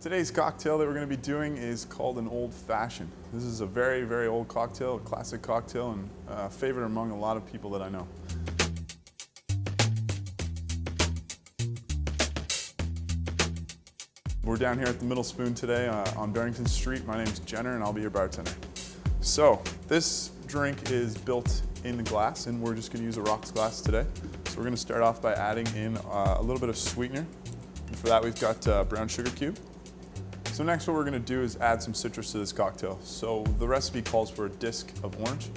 Today's cocktail that we're going to be doing is called an Old Fashioned. This is a very, very old cocktail, a classic cocktail, and a favorite among a lot of people that I know. We're down here at the Middle Spoon today on Barrington Street. My name's Jenner and I'll be your bartender. So this drink is built in the glass and we're just going to use a rocks glass today. So we're going to start off by adding in a little bit of sweetener. And for that we've got brown sugar cube. So next what we're going to do is add some citrus to this cocktail. So the recipe calls for a disc of orange.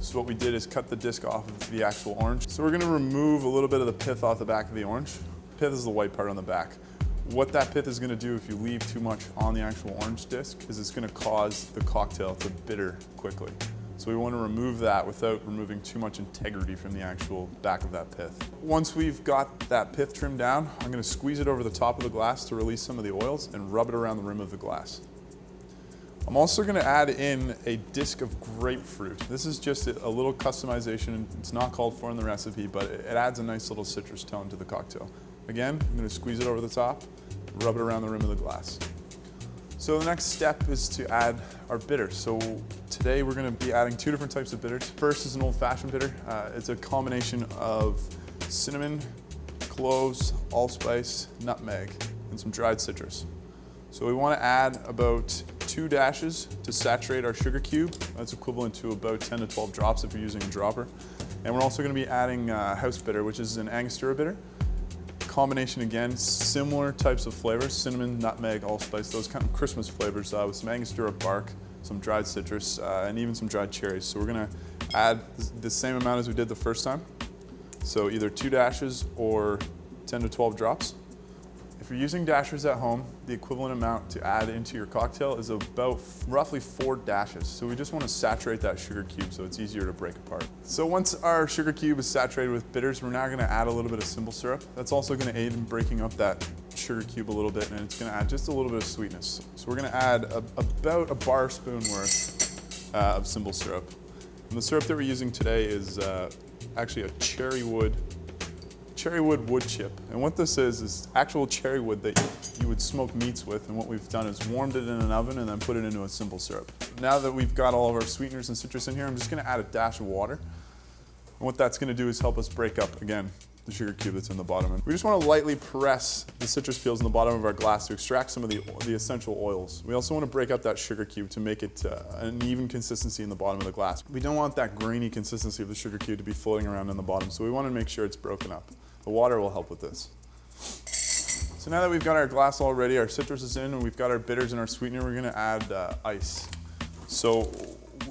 So what we did is cut the disc off of the actual orange. So we're going to remove a little bit of the pith off the back of the orange. Pith is the white part on the back. What that pith is going to do if you leave too much on the actual orange disc is it's going to cause the cocktail to bitter quickly. So we want to remove that without removing too much integrity from the actual back of that pith. Once we've got that pith trimmed down, I'm going to squeeze it over the top of the glass to release some of the oils and rub it around the rim of the glass. I'm also going to add in a disc of grapefruit. This is just a little customization. It's not called for in the recipe, but it adds a nice little citrus tone to the cocktail. Again, I'm going to squeeze it over the top, rub it around the rim of the glass. So the next step is to add our bitter. So today we're going to be adding two different types of bitters. First is an old-fashioned bitter. It's a combination of cinnamon, cloves, allspice, nutmeg, and some dried citrus. So we want to add about 2 dashes to saturate our sugar cube. That's equivalent to about 10 to 12 drops if you're using a dropper. And we're also going to be adding house bitter, which is an Angostura bitter. Combination again, similar types of flavors, cinnamon, nutmeg, allspice, those kind of Christmas flavors with some Angostura bark, some dried citrus, and even some dried cherries. So we're gonna add the same amount as we did the first time. So either 2 dashes or 10 to 12 drops. If you're using dashers at home, the equivalent amount to add into your cocktail is about roughly 4 dashes. So we just want to saturate that sugar cube so it's easier to break apart. So once our sugar cube is saturated with bitters, we're now going to add a little bit of simple syrup. That's also going to aid in breaking up that sugar cube a little bit, and it's going to add just a little bit of sweetness. So we're going to add about a bar spoon worth of simple syrup. And the syrup that we're using today is actually a cherry wood wood chip. And what this is actual cherry wood that you would smoke meats with, and what we've done is warmed it in an oven and then put it into a simple syrup. Now that we've got all of our sweeteners and citrus in here, I'm just going to add a dash of water. And what that's going to do is help us break up, again, the sugar cube that's in the bottom. And we just want to lightly press the citrus peels in the bottom of our glass to extract some of the essential oils. We also want to break up that sugar cube to make it an even consistency in the bottom of the glass. We don't want that grainy consistency of the sugar cube to be floating around in the bottom, so we want to make sure it's broken up. The water will help with this. So now that we've got our glass all ready, our citrus is in, and we've got our bitters and our sweetener, we're going to add ice. So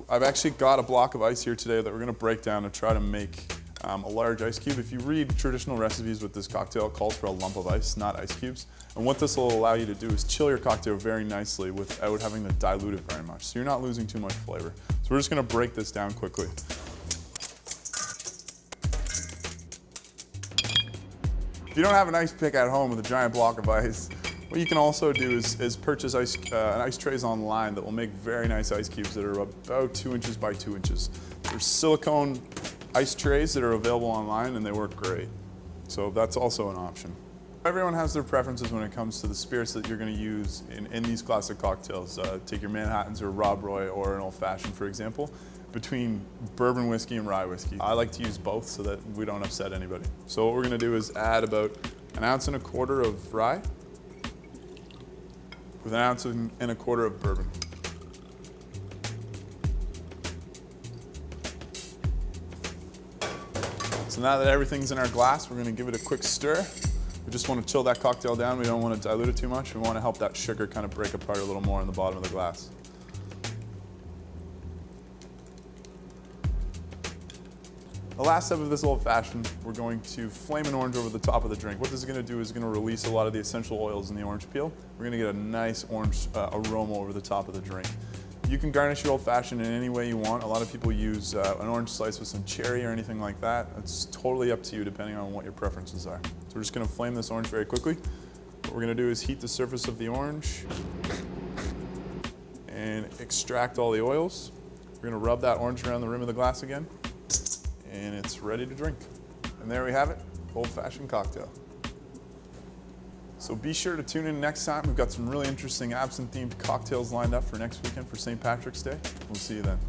I've actually got a block of ice here today that we're going to break down to try to make a large ice cube. If you read traditional recipes with this cocktail, it calls for a lump of ice, not ice cubes. And what this will allow you to do is chill your cocktail very nicely without having to dilute it very much. So you're not losing too much flavor. So we're just going to break this down quickly. If you don't have an ice pick at home with a giant block of ice, what you can also do is purchase ice trays online that will make very nice ice cubes that are about 2 inches by 2 inches. There's silicone ice trays that are available online and they work great. So that's also an option. Everyone has their preferences when it comes to the spirits that you're going to use in these classic cocktails. Take your Manhattans or Rob Roy or an Old Fashioned, for example, between bourbon whiskey and rye whiskey. I like to use both so that we don't upset anybody. So what we're going to do is add about 1.25 ounces of rye with 1.25 ounces of bourbon. So now that everything's in our glass, we're going to give it a quick stir. We just want to chill that cocktail down. We don't want to dilute it too much. We want to help that sugar kind of break apart a little more in the bottom of the glass. The last step of this Old Fashioned, we're going to flame an orange over the top of the drink. What this is going to do is going to release a lot of the essential oils in the orange peel. We're going to get a nice orange aroma over the top of the drink. You can garnish your Old Fashioned in any way you want. A lot of people use an orange slice with some cherry or anything like that. It's totally up to you depending on what your preferences are. So we're just going to flame this orange very quickly. What we're going to do is heat the surface of the orange and extract all the oils. We're going to rub that orange around the rim of the glass again. And it's ready to drink. And there we have it, Old Fashioned cocktail. So be sure to tune in next time. We've got some really interesting absinthe-themed cocktails lined up for next weekend for St. Patrick's Day. We'll see you then.